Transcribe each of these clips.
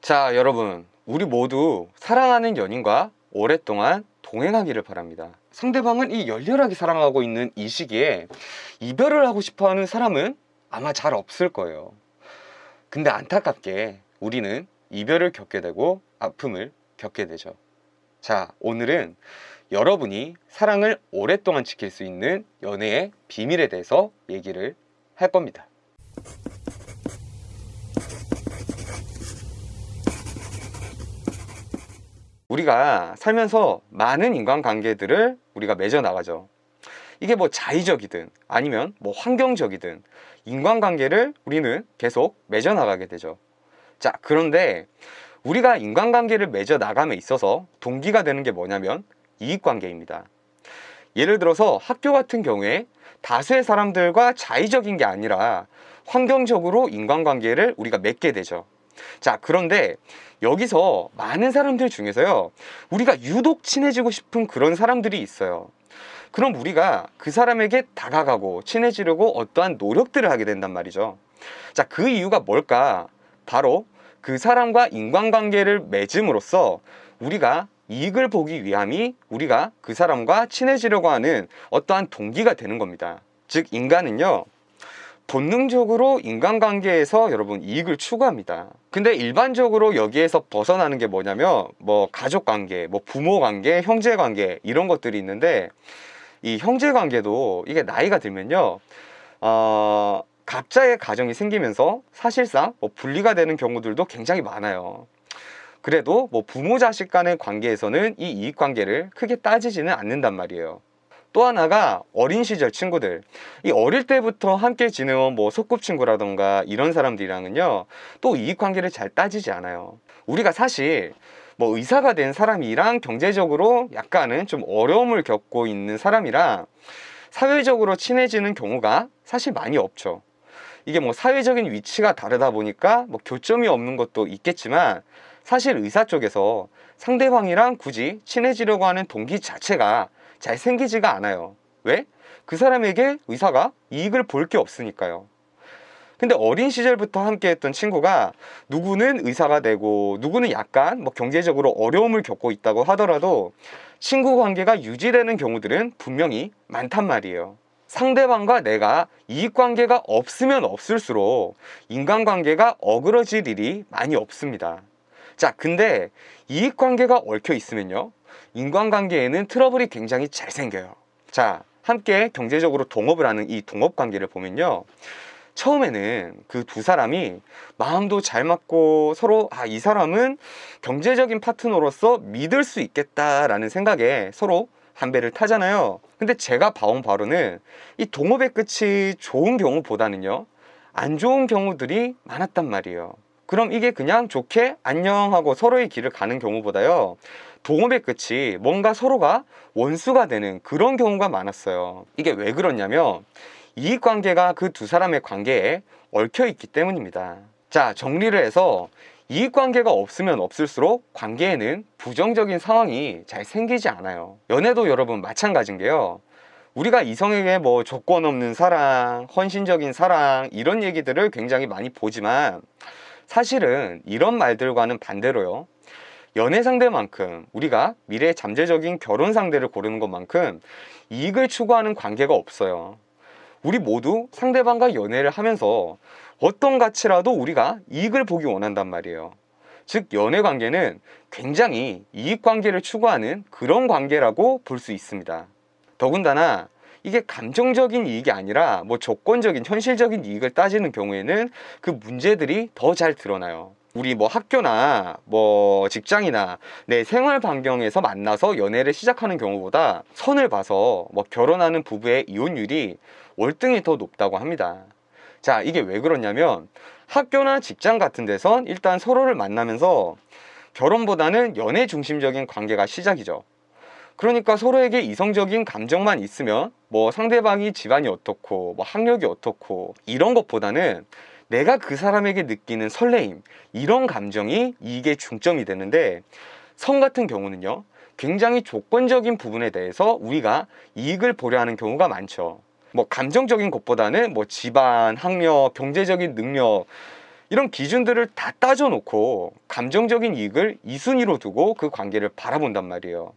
자, 여러분, 우리 모두 사랑하는 연인과 오랫동안 동행하기를 바랍니다. 상대방은 이 열렬하게 사랑하고 있는 이 시기에 이별을 하고 싶어 하는 사람은 아마 잘 없을 거예요. 근데 안타깝게 우리는 이별을 겪게 되고 아픔을 겪게 되죠. 자, 오늘은 여러분이 사랑을 오랫동안 지킬 수 있는 연애의 비밀에 대해서 얘기를 할 겁니다. 우리가 살면서 많은 인간관계들을 우리가 맺어 나가죠. 이게 뭐 자의적이든 아니면 뭐 환경적이든 인간관계를 우리는 계속 맺어 나가게 되죠. 자, 그런데 우리가 인간관계를 맺어 나감에 있어서 동기가 되는 게 뭐냐면 이익관계입니다. 예를 들어서 학교 같은 경우에 다수의 사람들과 자의적인 게 아니라 환경적으로 인간관계를 우리가 맺게 되죠. 자, 그런데 여기서 많은 사람들 중에서요, 우리가 유독 친해지고 싶은 그런 사람들이 있어요. 그럼 우리가 그 사람에게 다가가고 친해지려고 어떠한 노력들을 하게 된단 말이죠. 자, 그 이유가 뭘까? 바로 그 사람과 인간관계를 맺음으로써 우리가 이익을 보기 위함이 우리가 그 사람과 친해지려고 하는 어떠한 동기가 되는 겁니다. 즉, 인간은요, 본능적으로 인간관계에서 여러분 이익을 추구합니다. 근데 일반적으로 여기에서 벗어나는 게 뭐냐면 뭐 가족관계, 뭐 부모관계, 형제관계 이런 것들이 있는데, 이 형제관계도 이게 나이가 들면요, 각자의 가정이 생기면서 사실상 뭐 분리가 되는 경우들도 굉장히 많아요. 그래도 뭐 부모 자식 간의 관계에서는 이 이익관계를 크게 따지지는 않는단 말이에요. 또 하나가 어린 시절 친구들, 이 어릴 때부터 함께 지내온 뭐 소꿉친구라던가 이런 사람들이랑은요, 또 이익관계를 잘 따지지 않아요. 우리가 사실 뭐 의사가 된 사람이랑 경제적으로 약간은 좀 어려움을 겪고 있는 사람이랑 사회적으로 친해지는 경우가 사실 많이 없죠. 이게 뭐 사회적인 위치가 다르다 보니까 뭐 교점이 없는 것도 있겠지만, 사실 의사 쪽에서 상대방이랑 굳이 친해지려고 하는 동기 자체가 잘 생기지가 않아요. 왜? 그 사람에게 의사가 이익을 볼 게 없으니까요. 근데 어린 시절부터 함께 했던 친구가 누구는 의사가 되고 누구는 약간 뭐 경제적으로 어려움을 겪고 있다고 하더라도 친구 관계가 유지되는 경우들은 분명히 많단 말이에요. 상대방과 내가 이익관계가 없으면 없을수록 인간관계가 어그러질 일이 많이 없습니다. 자, 근데 이익관계가 얽혀 있으면요, 인간관계에는 트러블이 굉장히 잘 생겨요. 자, 함께 경제적으로 동업을 하는 이 동업관계를 보면요, 처음에는 그 두 사람이 마음도 잘 맞고 서로 이 사람은 경제적인 파트너로서 믿을 수 있겠다라는 생각에 서로 한 배를 타잖아요. 근데 제가 봐온 바로는 이 동업의 끝이 좋은 경우보다는요, 안 좋은 경우들이 많았단 말이에요. 그럼 이게 그냥 좋게 안녕하고 서로의 길을 가는 경우보다요, 동업의 끝이 뭔가 서로가 원수가 되는 그런 경우가 많았어요. 이게 왜 그러냐면 이익관계가 그 두 사람의 관계에 얽혀 있기 때문입니다. 자, 정리를 해서 이익관계가 없으면 없을수록 관계에는 부정적인 상황이 잘 생기지 않아요. 연애도 여러분 마찬가지인 게요, 우리가 이성에게 뭐 조건 없는 사랑, 헌신적인 사랑 이런 얘기들을 굉장히 많이 보지만, 사실은 이런 말들과는 반대로요, 연애 상대만큼 우리가 미래 잠재적인 결혼 상대를 고르는 것만큼 이익을 추구하는 관계가 없어요. 우리 모두 상대방과 연애를 하면서 어떤 가치라도 우리가 이익을 보기 원한단 말이에요. 즉, 연애 관계는 굉장히 이익 관계를 추구하는 그런 관계라고 볼 수 있습니다. 더군다나 이게 감정적인 이익이 아니라 뭐 조건적인 현실적인 이익을 따지는 경우에는 그 문제들이 더 잘 드러나요. 우리 뭐 학교나 뭐 직장이나 내 생활 반경에서 만나서 연애를 시작하는 경우보다 선을 봐서 뭐 결혼하는 부부의 이혼율이 월등히 더 높다고 합니다. 자, 이게 왜 그러냐면 학교나 직장 같은 데선 일단 서로를 만나면서 결혼보다는 연애 중심적인 관계가 시작이죠. 그러니까 서로에게 이성적인 감정만 있으면 뭐 상대방이 집안이 어떻고 뭐 학력이 어떻고 이런 것보다는 내가 그 사람에게 느끼는 설레임, 이런 감정이 이게 중점이 되는데, 성 같은 경우는요, 굉장히 조건적인 부분에 대해서 우리가 이익을 보려 하는 경우가 많죠. 뭐 감정적인 것보다는 뭐 집안, 학력, 경제적인 능력 이런 기준들을 다 따져놓고 감정적인 이익을 2순위로 두고 그 관계를 바라본단 말이에요.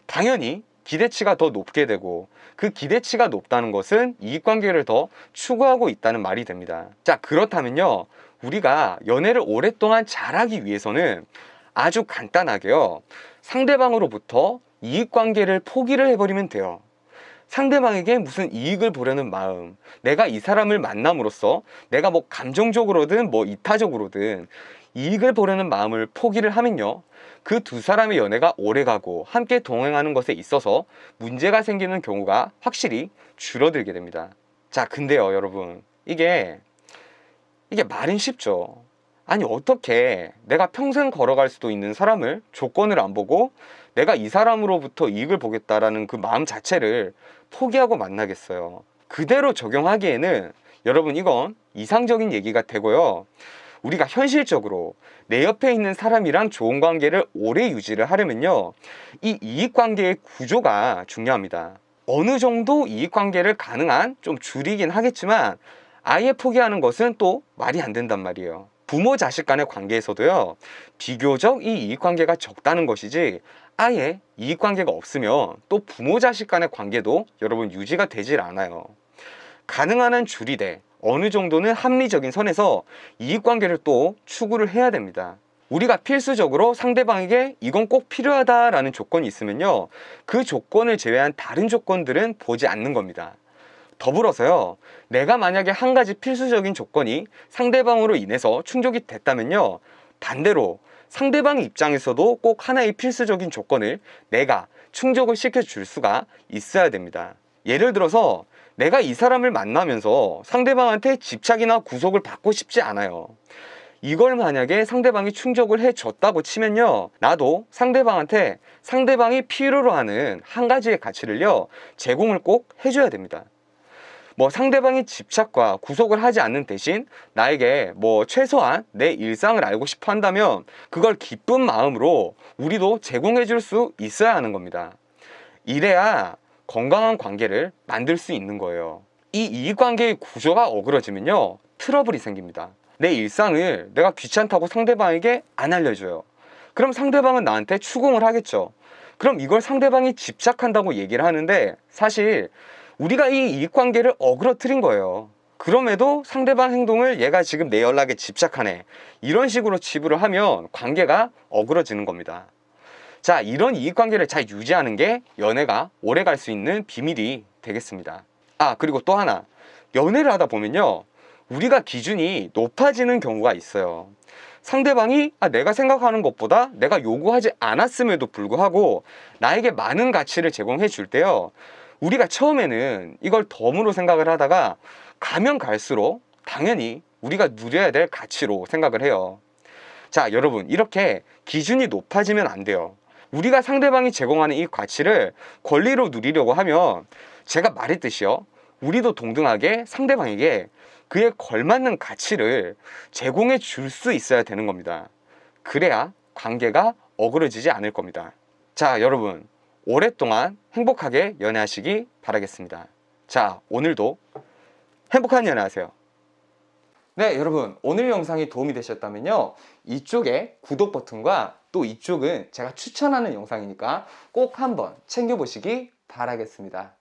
당연히 기대치가 더 높게 되고 그 기대치가 높다는 것은 이익관계를 더 추구하고 있다는 말이 됩니다. 자, 그렇다면요, 우리가 연애를 오랫동안 잘하기 위해서는 아주 간단하게요, 상대방으로부터 이익관계를 포기를 해버리면 돼요. 상대방에게 무슨 이익을 보려는 마음, 내가 이 사람을 만남으로써 내가 뭐 감정적으로든 뭐 이타적으로든 이익을 보려는 마음을 포기를 하면요, 그 두 사람의 연애가 오래가고 함께 동행하는 것에 있어서 문제가 생기는 경우가 확실히 줄어들게 됩니다. 자, 근데요 여러분, 이게 말은 쉽죠. 아니, 어떻게 내가 평생 걸어갈 수도 있는 사람을 조건을 안 보고 내가 이 사람으로부터 이익을 보겠다라는 그 마음 자체를 포기하고 만나겠어요. 그대로 적용하기에는 여러분, 이건 이상적인 얘기가 되고요, 우리가 현실적으로 내 옆에 있는 사람이랑 좋은 관계를 오래 유지를 하려면요, 이 이익관계의 구조가 중요합니다. 어느 정도 이익관계를 가능한 좀 줄이긴 하겠지만 아예 포기하는 것은 또 말이 안 된단 말이에요. 부모 자식 간의 관계에서도요, 비교적 이 이익관계가 적다는 것이지 아예 이익관계가 없으면 또 부모 자식 간의 관계도 여러분 유지가 되질 않아요. 가능한 한 줄이되 어느 정도는 합리적인 선에서 이익관계를 또 추구를 해야 됩니다. 우리가 필수적으로 상대방에게 이건 꼭 필요하다라는 조건이 있으면요, 그 조건을 제외한 다른 조건들은 보지 않는 겁니다. 더불어서요, 내가 만약에 한 가지 필수적인 조건이 상대방으로 인해서 충족이 됐다면요, 반대로 상대방의 입장에서도 꼭 하나의 필수적인 조건을 내가 충족을 시켜줄 수가 있어야 됩니다. 예를 들어서 내가 이 사람을 만나면서 상대방한테 집착이나 구속을 받고 싶지 않아요. 이걸 만약에 상대방이 충족을 해줬다고 치면요, 나도 상대방한테 상대방이 필요로 하는 한 가지의 가치를요, 제공을 꼭 해줘야 됩니다. 뭐 상대방이 집착과 구속을 하지 않는 대신 나에게 뭐 최소한 내 일상을 알고 싶어 한다면 그걸 기쁜 마음으로 우리도 제공해 줄 수 있어야 하는 겁니다. 이래야 건강한 관계를 만들 수 있는 거예요. 이 이익관계의 구조가 어그러지면요, 트러블이 생깁니다. 내 일상을 내가 귀찮다고 상대방에게 안 알려줘요. 그럼 상대방은 나한테 추궁을 하겠죠. 그럼 이걸 상대방이 집착한다고 얘기를 하는데 사실 우리가 이 이익관계를 어그러뜨린 거예요. 그럼에도 상대방 행동을 얘가 지금 내 연락에 집착하네, 이런 식으로 치부를 하면 관계가 어그러지는 겁니다. 자, 이런 이익관계를 잘 유지하는 게 연애가 오래 갈 수 있는 비밀이 되겠습니다. 아, 그리고 또 하나, 연애를 하다 보면요, 우리가 기준이 높아지는 경우가 있어요. 상대방이 내가 생각하는 것보다 내가 요구하지 않았음에도 불구하고 나에게 많은 가치를 제공해 줄 때요, 우리가 처음에는 이걸 덤으로 생각을 하다가 가면 갈수록 당연히 우리가 누려야 될 가치로 생각을 해요. 자, 여러분, 이렇게 기준이 높아지면 안 돼요. 우리가 상대방이 제공하는 이 가치를 권리로 누리려고 하면 제가 말했듯이요, 우리도 동등하게 상대방에게 그에 걸맞는 가치를 제공해 줄 수 있어야 되는 겁니다. 그래야 관계가 어그러지지 않을 겁니다. 자, 여러분, 오랫동안 행복하게 연애하시기 바라겠습니다. 자, 오늘도 행복한 연애하세요. 네, 여러분, 오늘 영상이 도움이 되셨다면요, 이쪽에 구독 버튼과 또 이쪽은 제가 추천하는 영상이니까 꼭 한번 챙겨보시기 바라겠습니다.